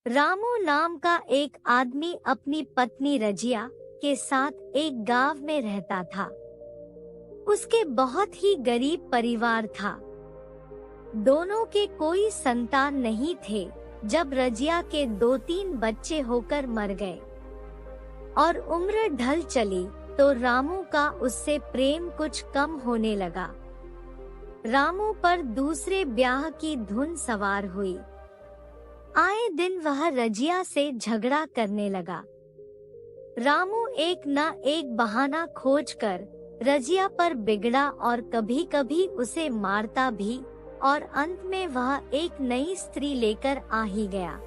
रामू नाम का एक आदमी अपनी पत्नी रजिया के साथ एक गांव में रहता था। उसके बहुत ही गरीब परिवार था। दोनों के कोई संतान नहीं थे जब रजिया के 2-3 बच्चे होकर मर गए और उम्र ढल चली तो रामू का उससे प्रेम कुछ कम होने लगा। रामू पर दूसरे ब्याह की धुन सवार हुई। आए दिन वह रजिया से झगड़ा करने लगा। रामू एक न एक बहाना खोजकर रजिया पर बिगड़ा और कभी कभी उसे मारता भी, और अंत में वह एक नई स्त्री लेकर आ ही गया।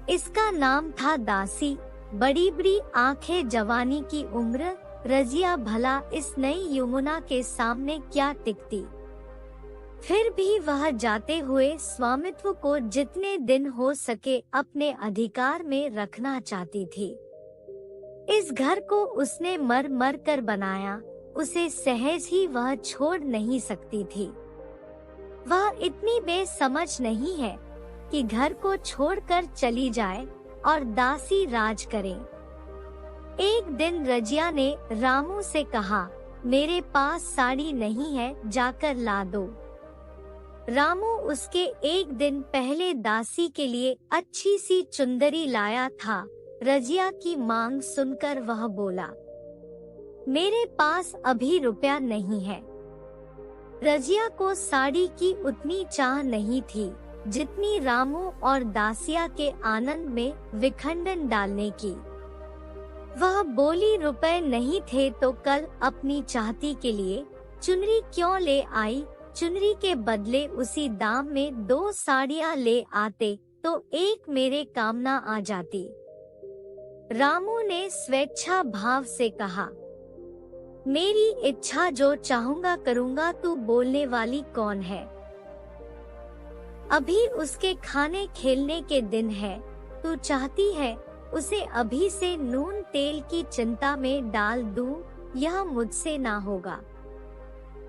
इसका नाम था दासी। बड़ी बड़ी आंखें, जवानी की उम्र। रजिया भला इस नई यमुना के सामने क्या टिकती। फिर भी वह जाते हुए स्वामित्व को जितने दिन हो सके अपने अधिकार में रखना चाहती थी। इस घर को उसने मर मर कर बनाया, उसे सहज ही वह छोड़ नहीं सकती थी। वह इतनी बेसमझ नहीं है कि घर को छोड़कर चली जाए और दासी राज करे। एक दिन रजिया ने रामू से कहा, मेरे पास साड़ी नहीं है, जाकर ला दो। रामू उसके एक दिन पहले दासी के लिए अच्छी सी चुंदरी लाया था। रजिया की मांग सुनकर वह बोला, मेरे पास अभी रुपया नहीं है। रजिया को साड़ी की उतनी चाह नहीं थी जितनी रामू और दासिया के आनंद में विखंडन डालने की। वह बोली, रुपए नहीं थे तो कल अपनी चाहती के लिए चुनरी क्यों ले आई। चुनरी के बदले उसी दाम में 2 साड़ियां ले आते तो एक मेरे काम न आ जाती। रामू ने स्वेच्छा भाव से कहा, मेरी इच्छा जो चाहूंगा करूंगा, तू बोलने वाली कौन है। अभी उसके खाने खेलने के दिन है, तू चाहती है उसे अभी से नून तेल की चिंता में डाल दूं, यह मुझसे ना होगा।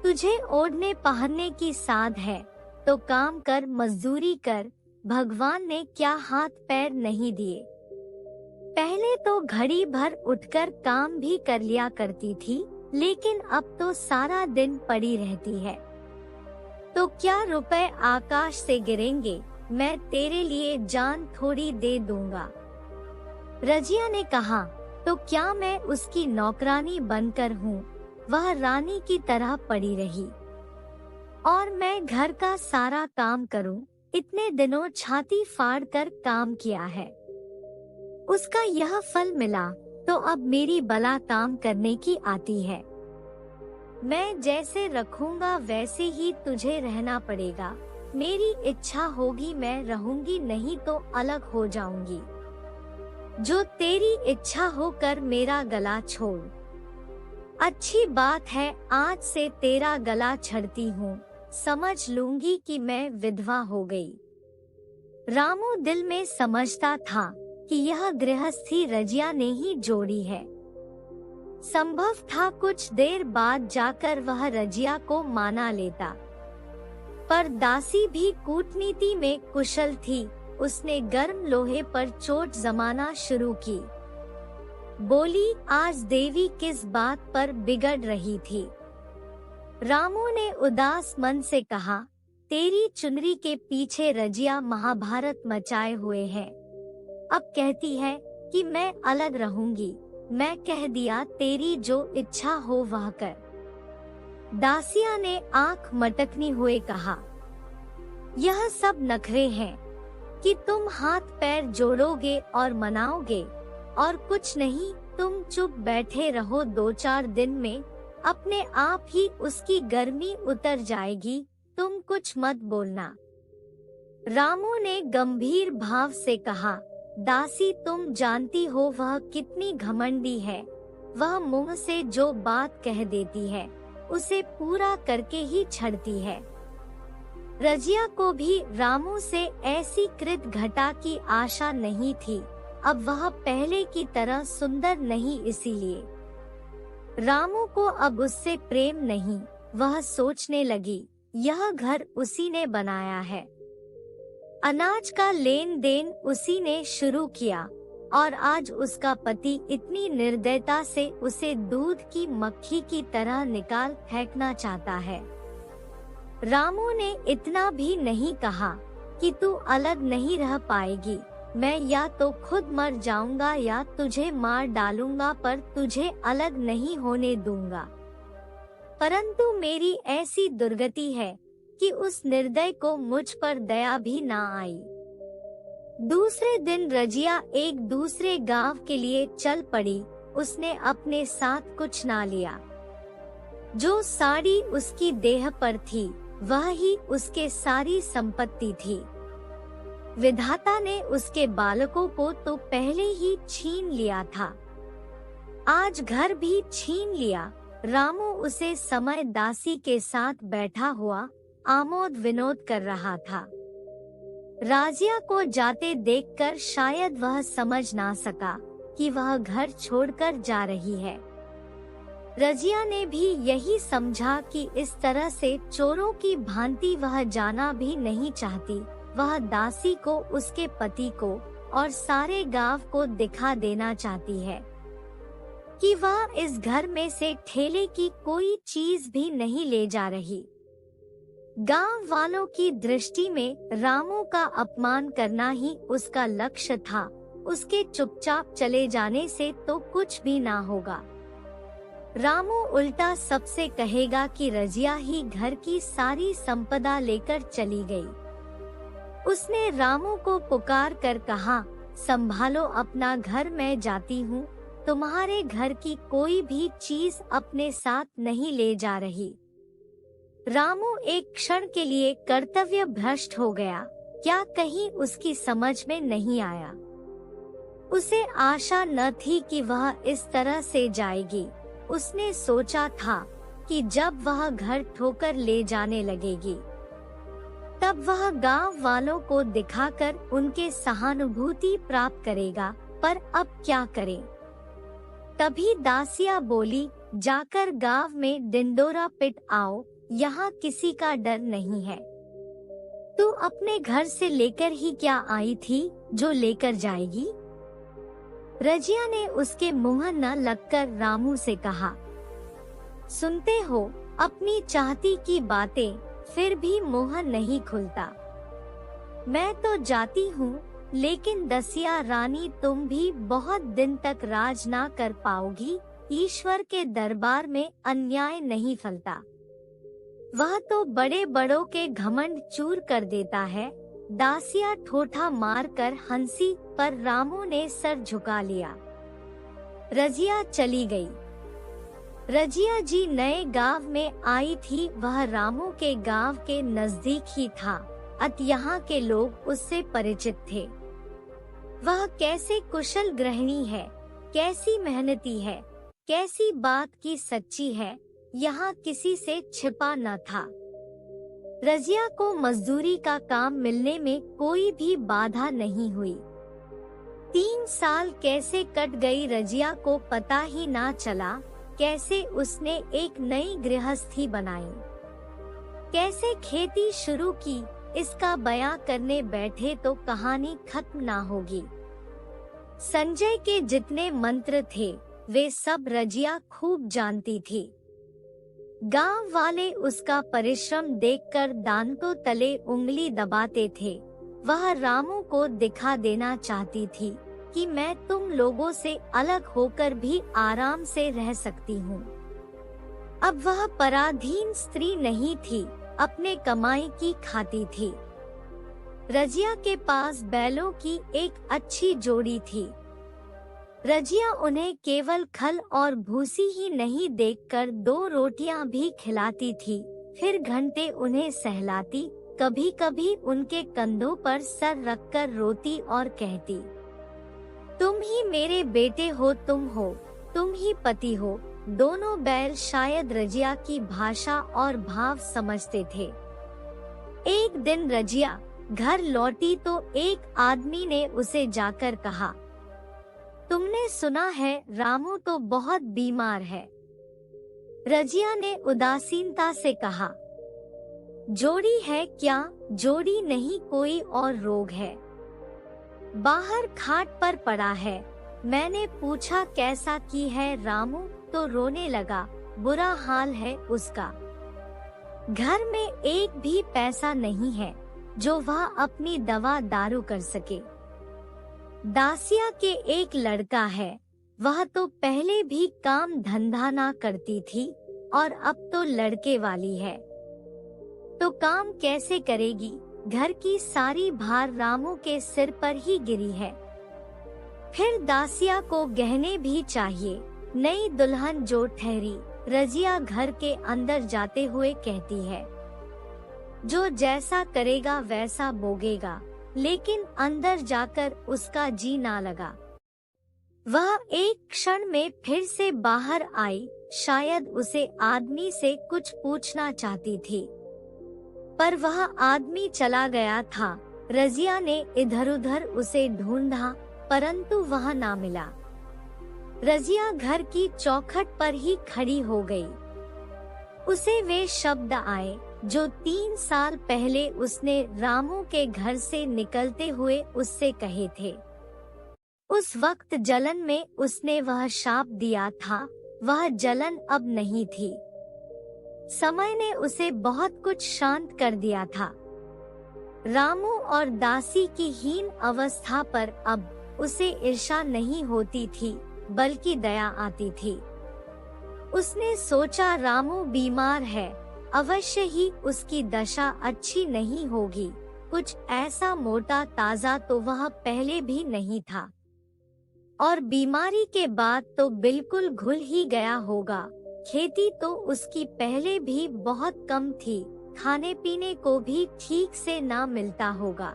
तुझे ओढ़ने पहनने की साध है तो काम कर, मजदूरी कर। भगवान ने क्या हाथ पैर नहीं दिए। पहले तो घड़ी भर उठकर काम भी कर लिया करती थी, लेकिन अब तो सारा दिन पड़ी रहती है। तो क्या रुपए आकाश से गिरेंगे, मैं तेरे लिए जान थोड़ी दे दूंगा। रजिया ने कहा, तो क्या मैं उसकी नौकरानी बनकर हूँ। वह रानी की तरह पड़ी रही और मैं घर का सारा काम करूं। इतने दिनों छाती फाड़ कर काम किया है, उसका यह फल मिला तो अब मेरी बला काम करने की आती है। मैं जैसे रखूंगा वैसे ही तुझे रहना पड़ेगा। मेरी इच्छा होगी मैं रहूंगी, नहीं तो अलग हो जाऊंगी। जो तेरी इच्छा हो कर मेरा गला छोड़। अच्छी बात है, आज से तेरा गला छड़ती हूँ, समझ लूंगी कि मैं विधवा हो गई। रामू दिल में समझता था कि यह गृहस्थी रजिया ने ही जोड़ी है। संभव था कुछ देर बाद जाकर वह रजिया को माना लेता, पर दासी भी कूटनीति में कुशल थी। उसने गर्म लोहे पर चोट जमाना शुरू की। बोली, आज देवी किस बात पर बिगड़ रही थी। रामू ने उदास मन से कहा, तेरी चुनरी के पीछे रजिया महाभारत मचाए हुए है। अब कहती है कि मैं अलग रहूंगी। मैं कह दिया, तेरी जो इच्छा हो वह कर। दासिया ने आंख मटकनी हुए कहा, यह सब नखरे हैं कि तुम हाथ पैर जोड़ोगे और मनाओगे, और कुछ नहीं, तुम चुप बैठे रहो। 2-4 दिन में अपने आप ही उसकी गर्मी उतर जाएगी, तुम कुछ मत बोलना। रामू ने गंभीर भाव से कहा, दासी तुम जानती हो वह कितनी घमंडी है। वह मुंह से जो बात कह देती है उसे पूरा करके ही छड़ती है। रजिया को भी रामू से ऐसी कृत घटा की आशा नहीं थी। अब वह पहले की तरह सुंदर नहीं, इसीलिए रामू को अब उससे प्रेम नहीं। वह सोचने लगी, यह घर उसी ने बनाया है। अनाज का लेन देन उसी ने शुरू किया और आज उसका पति इतनी निर्दयता से उसे दूध की मक्खी की तरह निकाल फेंकना चाहता है। रामू ने इतना भी नहीं कहा कि तू अलग नहीं रह पाएगी, मैं या तो खुद मर जाऊंगा या तुझे मार डालूंगा, पर तुझे अलग नहीं होने दूंगा। परंतु मेरी ऐसी दुर्गति है कि उस निर्दय को मुझ पर दया भी ना आई। दूसरे दिन रजिया एक दूसरे गांव के लिए चल पड़ी। उसने अपने साथ कुछ ना लिया। जो साड़ी उसकी देह पर थी वह ही उसके सारी संपत्ति थी। विधाता ने उसके बालकों को तो पहले ही छीन लिया था, आज घर भी छीन लिया। रामू उसे समय दासी के साथ बैठा हुआ आमोद विनोद कर रहा था। राजिया को जाते देखकर शायद वह समझ ना सका कि वह घर छोड़कर जा रही है। रजिया ने भी यही समझा कि इस तरह से चोरों की भांति वह जाना भी नहीं चाहती। वह दासी को, उसके पति को और सारे गांव को दिखा देना चाहती है कि वह इस घर में से ठेले की कोई चीज भी नहीं ले जा रही। गांव वालों की दृष्टि में रामू का अपमान करना ही उसका लक्ष्य था। उसके चुपचाप चले जाने से तो कुछ भी ना होगा। रामू उल्टा सबसे कहेगा कि रजिया ही घर की सारी संपदा लेकर चली गई। उसने रामू को पुकार कर कहा, संभालो अपना घर, मैं जाती हूँ। तुम्हारे घर की कोई भी चीज अपने साथ नहीं ले जा रही। रामू एक क्षण के लिए कर्तव्य भ्रष्ट हो गया। क्या कहीं उसकी समझ में नहीं आया? उसे आशा न थी कि वह इस तरह से जाएगी। उसने सोचा था कि जब वह घर ठोकर ले जाने लगेगी तब वह गांव वालों को दिखाकर उनके सहानुभूति प्राप्त करेगा, पर अब क्या करे? तभी दासिया बोली, जाकर गांव में डिंडोरा पिट आओ, यहाँ किसी का डर नहीं है। तू अपने घर से लेकर ही क्या आई थी जो लेकर जाएगी? रजिया ने उसके मुंह न लगकर रामू से कहा, सुनते हो अपनी चाहती की बातें, फिर भी मुंह नहीं खुलता। मैं तो जाती हूँ, लेकिन दसिया रानी तुम भी बहुत दिन तक राज ना कर पाओगी। ईश्वर के दरबार में अन्याय नहीं फलता, वह तो बड़े बड़ों के घमंड चूर कर देता है। दासिया ठोठा मार कर हंसी, पर रामू ने सर झुका लिया। रजिया चली गई। रजिया जी नए गांव में आई थी। वह रामू के गांव के नजदीक ही था, अत यहाँ के लोग उससे परिचित थे। वह कैसे कुशल गृहिणी है, कैसी मेहनती है, कैसी बात की सच्ची है, यहाँ किसी से छिपा न था। रजिया को मजदूरी का काम मिलने में कोई भी बाधा नहीं हुई। 3 साल कैसे कट गई रजिया को पता ही ना चला। कैसे उसने एक नई गृहस्थी बनाई, कैसे खेती शुरू की, इसका बयां करने बैठे तो कहानी खत्म ना होगी। संजय के जितने मंत्र थे वे सब रजिया खूब जानती थी। गांव वाले उसका परिश्रम देखकर दांतों तले उंगली दबाते थे। वह रामू को दिखा देना चाहती थी कि मैं तुम लोगों से अलग होकर भी आराम से रह सकती हूँ। अब वह पराधीन स्त्री नहीं थी, अपने कमाई की खाती थी। रजिया के पास बैलों की एक अच्छी जोड़ी थी। रजिया उन्हें केवल खल और भूसी ही नहीं देखकर 2 रोटियां भी खिलाती थी, फिर घंटे उन्हें सहलाती, कभी कभी उनके कंधों पर सर रखकर रोती और कहती, तुम ही मेरे बेटे हो, तुम ही पति हो। दोनों बैल शायद रजिया की भाषा और भाव समझते थे। एक दिन रजिया घर लौटी तो एक आदमी ने उसे जाकर कहा, तुमने सुना है रामू तो बहुत बीमार है। रजिया ने उदासीनता से कहा, जोड़ी है क्या? जोड़ी नहीं, कोई और रोग है। बाहर खाट पर पड़ा है। मैंने पूछा कैसा की है रामू, तो रोने लगा। बुरा हाल है उसका। घर में एक भी पैसा नहीं है जो वह अपनी दवा दारू कर सके। दासिया के एक लड़का है, वह तो पहले भी काम धंधा ना करती थी और अब तो लड़के वाली है, तो काम कैसे करेगी? घर की सारी भार रामू के सिर पर ही गिरी है। फिर दासिया को गहने भी चाहिए। नई दुल्हन जो ठहरी, रजिया घर के अंदर जाते हुए कहती है, जो जैसा करेगा वैसा भोगेगा, लेकिन अंदर जाकर उसका जी ना लगा। वह एक क्षण में फिर से बाहर आई। शायद उसे आदमी से कुछ पूछना चाहती थी, पर वह आदमी चला गया था। रजिया ने इधर-उधर उसे ढूंढा, परंतु वह ना मिला। रजिया घर की चौखट पर ही खड़ी हो गई। उसे वे शब्द आए जो 3 साल पहले उसने रामू के घर से निकलते हुए उससे कहे थे। उस वक्त जलन में उसने वह शाप दिया था, वह जलन अब नहीं थी। समय ने उसे बहुत कुछ शांत कर दिया था। रामू और दासी की हीन अवस्था पर अब उसे ईर्ष्या नहीं होती थी, बल्कि दया आती थी। उसने सोचा रामू बीमार है, अवश्य ही उसकी दशा अच्छी नहीं होगी। कुछ ऐसा मोटा ताजा तो वह पहले भी नहीं था, और बीमारी के बाद तो बिल्कुल घुल ही गया होगा। खेती तो उसकी पहले भी बहुत कम थी, खाने पीने को भी ठीक से ना मिलता होगा।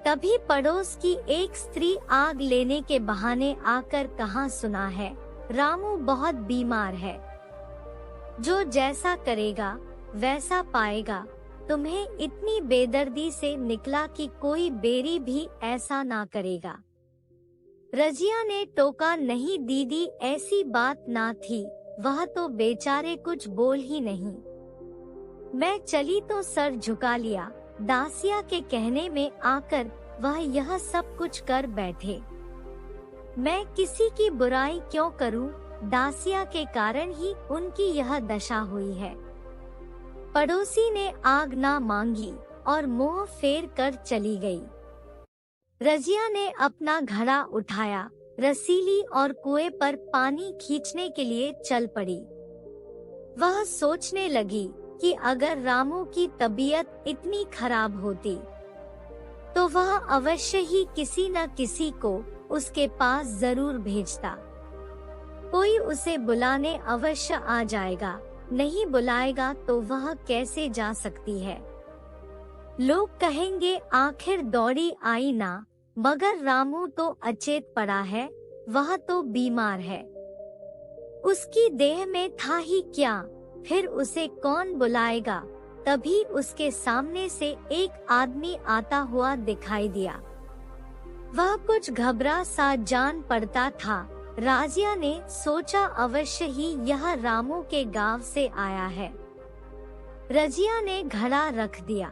तभी पड़ोस की एक स्त्री आग लेने के बहाने आकर कहा सुना है, रामू बहुत बीमार है, जो जैसा करेगा वैसा पाएगा। तुम्हें इतनी बेदर्दी से निकला कि कोई बेरी भी ऐसा ना करेगा। रजिया ने टोका, नहीं दीदी ऐसी बात ना थी, वह तो बेचारे कुछ बोल ही नहीं। मैं चली तो सर झुका लिया। दासिया के कहने में आकर वह यह सब कुछ कर बैठे। मैं किसी की बुराई क्यों करूं? दासिया के कारण ही उनकी यह दशा हुई है। पड़ोसी ने आग ना मांगी और मुंह फेर कर चली गई। रजिया ने अपना घड़ा उठाया, रसीली और कुएं पर पानी खींचने के लिए चल पड़ी। वह सोचने लगी कि अगर रामू की तबीयत इतनी खराब होती तो वह अवश्य ही किसी न किसी को उसके पास जरूर भेजता। कोई उसे बुलाने अवश्य आ जाएगा, नहीं बुलाएगा तो वह कैसे जा सकती है? लोग कहेंगे आखिर दौड़ी आई ना, मगर रामू तो अचेत पड़ा है, वह तो बीमार है। उसकी देह में था ही क्या, फिर उसे कौन बुलाएगा? तभी उसके सामने से एक आदमी आता हुआ दिखाई दिया। वह कुछ घबरा सा जान पड़ता था। राजिया ने सोचा अवश्य ही यह रामू के गांव से आया है। रजिया ने घड़ा रख दिया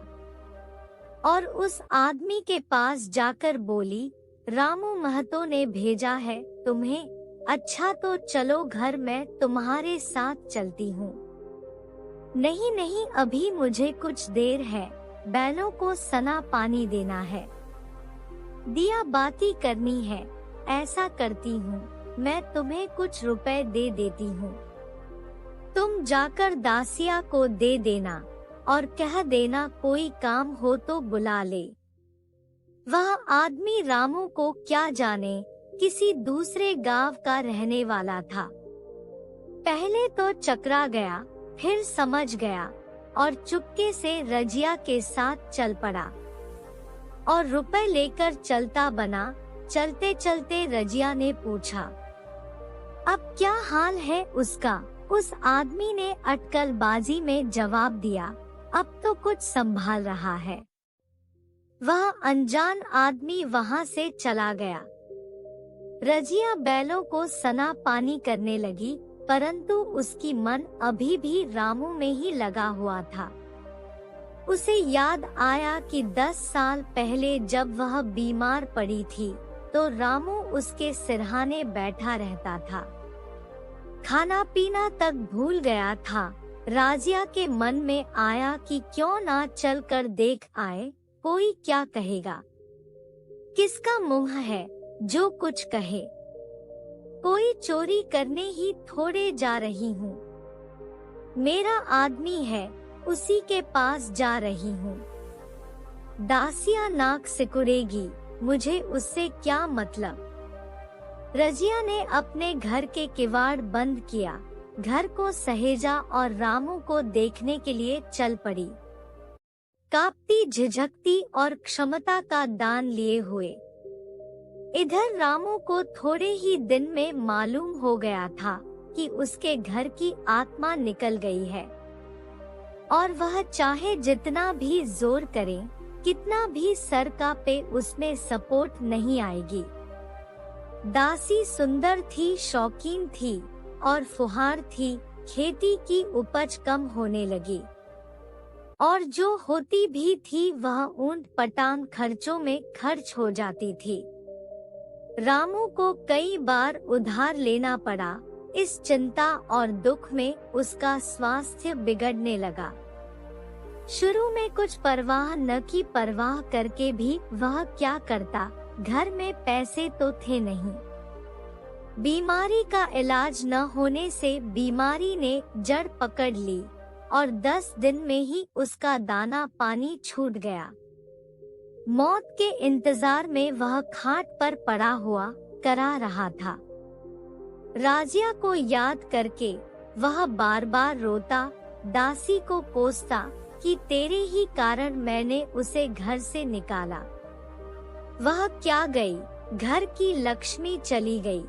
और उस आदमी के पास जाकर बोली, रामू महतो ने भेजा है तुम्हें। अच्छा तो चलो घर, मैं तुम्हारे साथ चलती हूँ। नहीं नहीं, अभी मुझे कुछ देर है, बैलों को सना पानी देना है, दिया बाती करनी है। ऐसा करती हूँ, मैं तुम्हें कुछ रुपए दे देती हूँ, तुम जाकर दासिया को दे देना और कह देना कोई काम हो तो बुला ले। वह आदमी रामू को क्या जाने, किसी दूसरे गांव का रहने वाला था। पहले तो चकरा गया, फिर समझ गया और चुपके से रजिया के साथ चल पड़ा और रुपए लेकर चलता बना। चलते चलते रजिया ने पूछा, अब क्या हाल है उसका? उस आदमी ने अटकलबाजी में जवाब दिया, अब तो कुछ संभाल रहा है। वह अनजान आदमी वहां से चला गया। रजिया बैलों को सना पानी करने लगी, परंतु उसकी मन अभी भी रामू में ही लगा हुआ था। उसे याद आया कि 10 साल पहले जब वह बीमार पड़ी थी तो रामू उसके सिरहाने बैठा रहता था। खाना पीना तक भूल गया था। राजिया के मन में आया कि क्यों ना चल कर देख आए, कोई क्या कहेगा, किसका मुंह है जो कुछ कहे, कोई चोरी करने ही थोड़े जा रही हूँ, मेरा आदमी है उसी के पास जा रही हूँ। दासिया नाक सिकुड़ेगी, मुझे उससे क्या मतलब। रजिया ने अपने घर के किवाड़ बंद किया, घर को सहेजा और रामू को देखने के लिए चल पड़ी, कांपती, झिझकती और क्षमता का दान लिए हुए। इधर रामू को थोड़े ही दिन में मालूम हो गया था कि उसके घर की आत्मा निकल गई है और वह चाहे जितना भी जोर करे, कितना भी सर कांपे, उसमें सपोर्ट नहीं आएगी। दासी सुंदर थी, शौकीन थी और फुहार थी। खेती की उपज कम होने लगी और जो होती भी थी वह ऊंट पटांग खर्चों में खर्च हो जाती थी। रामू को कई बार उधार लेना पड़ा। इस चिंता और दुख में उसका स्वास्थ्य बिगड़ने लगा। शुरू में कुछ परवाह न की परवाह करके भी वह क्या करता, घर में पैसे तो थे नहीं। बीमारी का इलाज न होने से बीमारी ने जड़ पकड़ ली और 10 दिन में ही उसका दाना पानी छूट गया। मौत के इंतजार में वह खाट पर पड़ा हुआ करा रहा था। राजिया को याद करके वह बार बार रोता, दासी को कोसता कि तेरे ही कारण मैंने उसे घर से निकाला। वह क्या गई, घर की लक्ष्मी चली गई।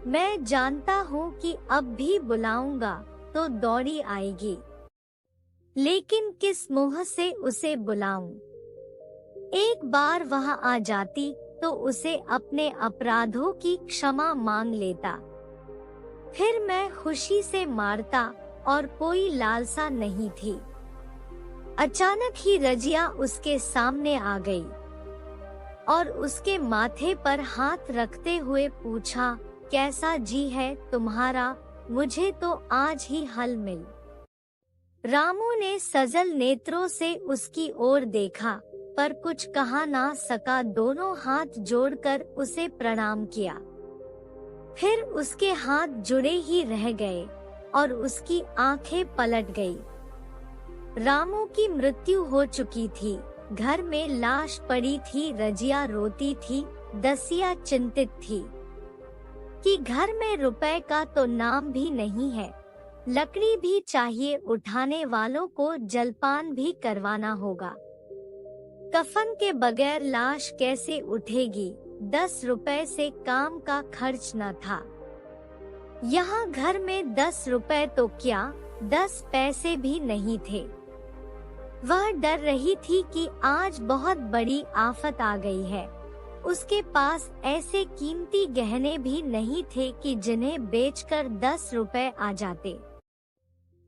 मैं जानता हूँ कि अब भी बुलाऊंगा तो दौड़ी आएगी, लेकिन किस मुंह से उसे बुलाऊं। एक बार वह आ जाती तो उसे अपने अपराधों की क्षमा मांग लेता, फिर मैं खुशी से मारता और कोई लालसा नहीं थी। अचानक ही रजिया उसके सामने आ गई और उसके माथे पर हाथ रखते हुए पूछा, कैसा जी है तुम्हारा, मुझे तो आज ही हल मिल। रामू ने सजल नेत्रों से उसकी ओर देखा पर कुछ कहा ना सका। दोनों हाथ जोड़कर उसे प्रणाम किया, फिर उसके हाथ जुड़े ही रह गए और उसकी आंखें पलट गई। रामू की मृत्यु हो चुकी थी, घर में लाश पड़ी थी। रजिया रोती थी, दसिया चिंतित थी कि घर में रुपए का तो नाम भी नहीं है, लकड़ी भी चाहिए, उठाने वालों को जलपान भी करवाना होगा। कफन के बगैर लाश कैसे उठेगी, 10 रुपए से काम का खर्च न था। यहाँ घर में 10 रुपए तो क्या, 10 पैसे भी नहीं थे। वह डर रही थी कि आज बहुत बड़ी आफत आ गई है। उसके पास ऐसे कीमती गहने भी नहीं थे कि जिन्हें बेचकर 10 रुपए आ जाते।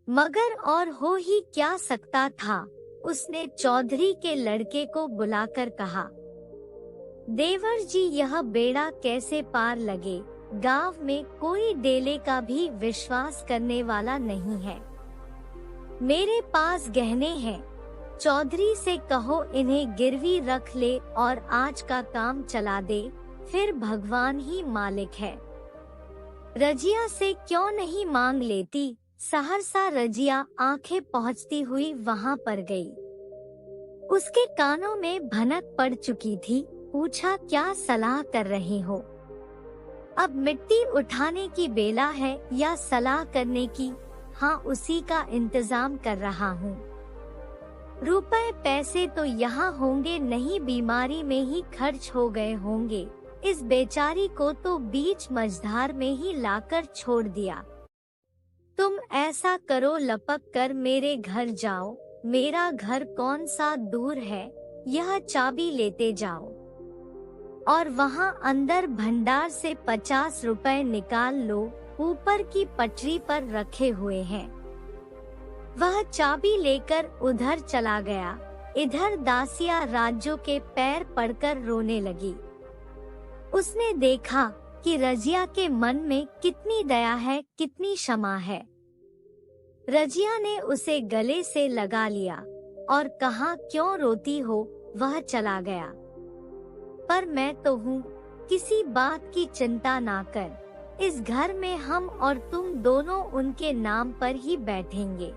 मगर और हो ही क्या सकता था। उसने चौधरी के लड़के को बुलाकर कहा, देवर जी यह बेड़ा कैसे पार लगे, गांव में कोई डेले का भी विश्वास करने वाला नहीं है। मेरे पास गहने हैं, चौधरी से कहो इन्हें गिरवी रख ले और आज का काम चला दे, फिर भगवान ही मालिक है। रजिया से क्यों नहीं मांग लेती। सहरसा रजिया आंखें पहुंचती हुई वहां पर गई। उसके कानों में भनक पड़ चुकी थी। पूछा, क्या सलाह कर रहे हो? अब मिट्टी उठाने की बेला है या सलाह करने की? हाँ, उसी का इंतजाम कर रहा हूँ। रुपए पैसे तो यहाँ होंगे नहीं, बीमारी में ही खर्च हो गए होंगे। इस बेचारी को तो बीच मझधार में ही लाकर छोड़ दिया। तुम ऐसा करो, लपक कर मेरे घर जाओ। मेरा घर कौन सा दूर है, यह चाबी लेते जाओ और वहाँ अंदर भंडार से 50 रुपए निकाल लो, ऊपर की पटरी पर रखे हुए हैं। वह चाबी लेकर उधर चला गया। इधर दासिया राजू के पैर पड़कर रोने लगी। उसने देखा कि रजिया के मन में कितनी दया है, कितनी क्षमा है। रजिया ने उसे गले से लगा लिया और कहा, क्यों रोती हो? वह चला गया। पर मैं तो हूँ, किसी बात की चिंता ना कर। इस घर में हम और तुम दोनों उनके नाम पर ही बैठेंगे।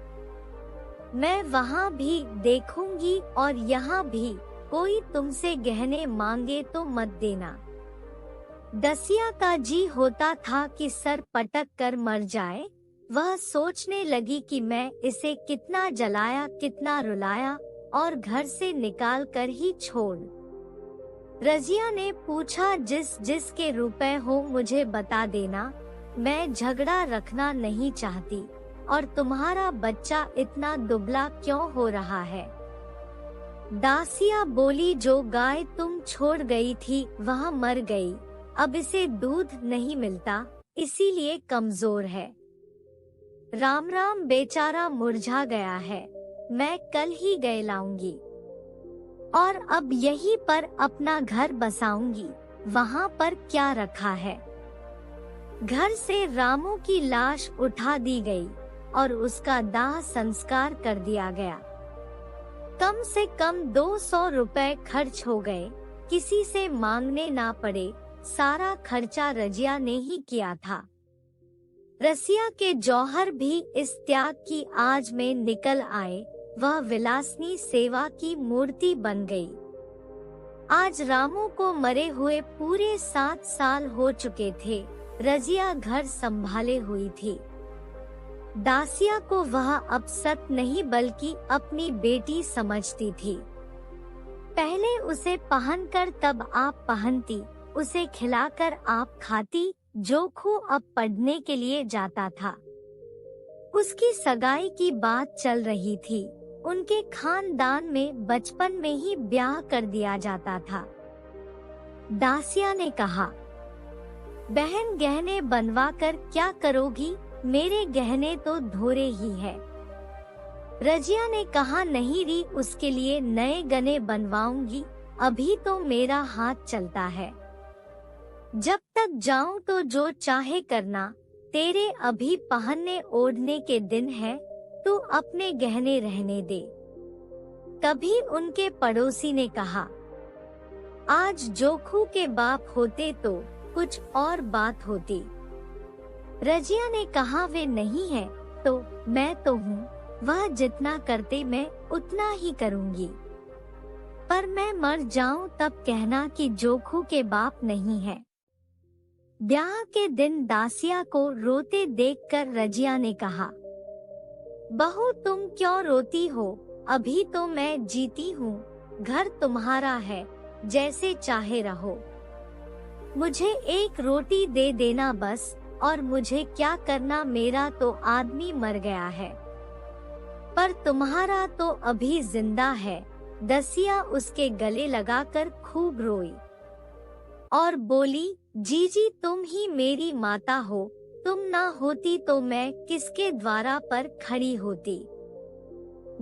मैं वहाँ भी देखूंगी और यहाँ भी। कोई तुमसे गहने मांगे तो मत देना। दसिया का जी होता था कि सर पटक कर मर जाए। वह सोचने लगी कि मैं इसे कितना जलाया, कितना रुलाया और घर से निकाल कर ही छोड़। रजिया ने पूछा, जिस के रुपए हो मुझे बता देना। मैं झगड़ा रखना नहीं चाहती। और तुम्हारा बच्चा इतना दुबला क्यों हो रहा है? दासिया बोली, जो गाय तुम छोड़ गई थी वह मर गई। अब इसे दूध नहीं मिलता, इसीलिए कमजोर है। राम राम, बेचारा मुरझा गया है। मैं कल ही गए लाऊंगी और अब यहीं पर अपना घर बसाऊंगी। वहाँ पर क्या रखा है? घर से रामू की लाश उठा दी गई और उसका दाह संस्कार कर दिया गया। कम से कम 200 रुपए खर्च हो गए। किसी से मांगने ना पड़े। सारा खर्चा रजिया ने ही किया था। रसिया के जौहर भी इस त्याग की आज में निकल आए। वह विलासनी सेवा की मूर्ति बन गई। आज रामू को मरे हुए पूरे 7 साल हो चुके थे। रजिया घर संभाले हुई थी। दासिया को वह अब सत नहीं बल्कि अपनी बेटी समझती थी। पहले उसे पहनकर तब आप पहनती, उसे खिलाकर आप खाती। जोखू अब पढ़ने के लिए जाता था। उसकी सगाई की बात चल रही थी। उनके खानदान में बचपन में ही ब्याह कर दिया जाता था। दासिया ने कहा, बहन गहने बनवा कर क्या करोगी? मेरे गहने तो धोरे ही है। रजिया ने कहा, नहीं री, उसके लिए नए गहने बनवाऊंगी। अभी तो मेरा हाथ चलता है। जब तक जाऊं तो जो चाहे करना। तेरे अभी पहनने ओढ़ने के दिन है। तू अपने गहने रहने दे। तभी उनके पड़ोसी ने कहा, आज जोखू के बाप होते तो कुछ और बात होती। रजिया ने कहा, वे नहीं है तो मैं तो हूँ। वह जितना करते मैं उतना ही करूँगी। पर मैं मर जाऊं तब कहना कि जोखू के बाप नहीं है। ब्याह के दिन दासिया को रोते देखकर रजिया ने कहा, बहू तुम क्यों रोती हो? अभी तो मैं जीती हूँ। घर तुम्हारा है, जैसे चाहे रहो। मुझे एक रोटी दे देना बस। और मुझे क्या करना, मेरा तो आदमी मर गया है। पर तुम्हारा तो अभी जिंदा है। दसिया उसके गले लगाकर खूब रोई और बोली, जीजी तुम ही मेरी माता हो। तुम ना होती तो मैं किसके द्वारा पर खड़ी होती।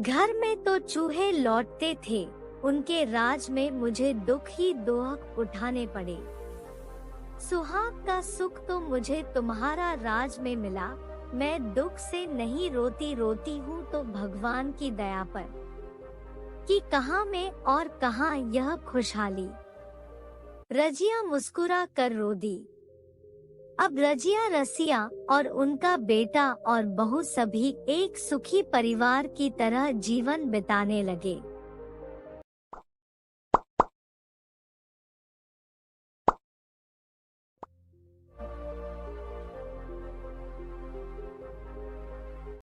घर में तो चूहे लौटते थे। उनके राज में मुझे दुख ही दोहक उठाने पड़े। सुहाग का सुख तो मुझे तुम्हारा राज में मिला। मैं दुख से नहीं रोती, रोती हूँ तो भगवान की दया पर कि कहाँ मैं और कहाँ यह खुशहाली। रजिया मुस्कुरा कर रो दी। अब रजिया, रसिया और उनका बेटा और बहू सभी एक सुखी परिवार की तरह जीवन बिताने लगे।